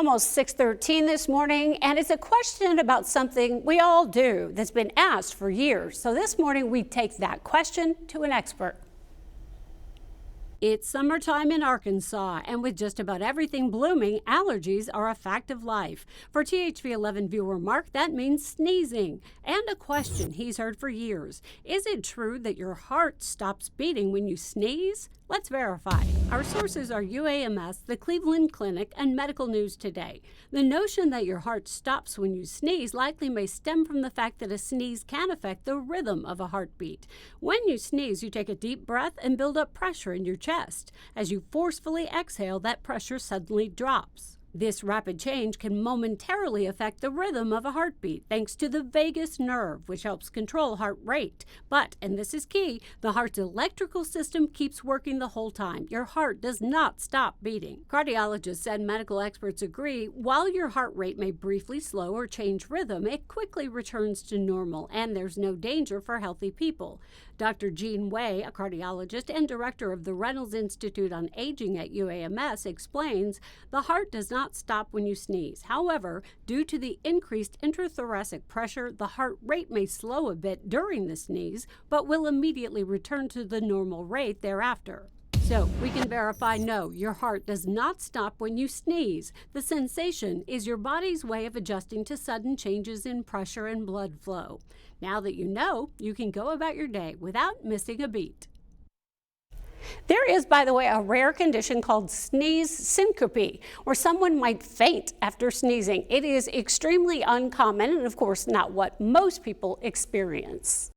almost 6:13 this morning, and it's a question about something we all do that's been asked for years. So this morning we take that question to an expert. It's summertime in Arkansas, and with just about everything blooming, allergies are a fact of life. For THV11 viewer Mark, that means sneezing. And a question he's heard for years. Is it true that your heart stops beating when you sneeze? Let's verify. Our sources are UAMS, the Cleveland Clinic, and Medical News Today. The notion that your heart stops when you sneeze likely may stem from the fact that a sneeze can affect the rhythm of a heartbeat. When you sneeze, you take a deep breath and build up pressure in your chest. As you forcefully exhale, that pressure suddenly drops. This rapid change can momentarily affect the rhythm of a heartbeat thanks to the vagus nerve, which helps control heart rate. But, and this is key, the heart's electrical system keeps working the whole time. Your heart does not stop beating. Cardiologists and medical experts agree, while your heart rate may briefly slow or change rhythm, it quickly returns to normal, and there's no danger for healthy people. Dr. Jean Way, a cardiologist and director of the Reynolds Institute on Aging at UAMS, explains the heart does not stop when you sneeze. However, due to the increased intrathoracic pressure, the heart rate may slow a bit during the sneeze, but will immediately return to the normal rate thereafter. So we can verify no, your heart does not stop when you sneeze. The sensation is your body's way of adjusting to sudden changes in pressure and blood flow. Now that you know, you can go about your day without missing a beat. There is, by the way, a rare condition called sneeze syncope, where someone might faint after sneezing. It is extremely uncommon and, of course, not what most people experience.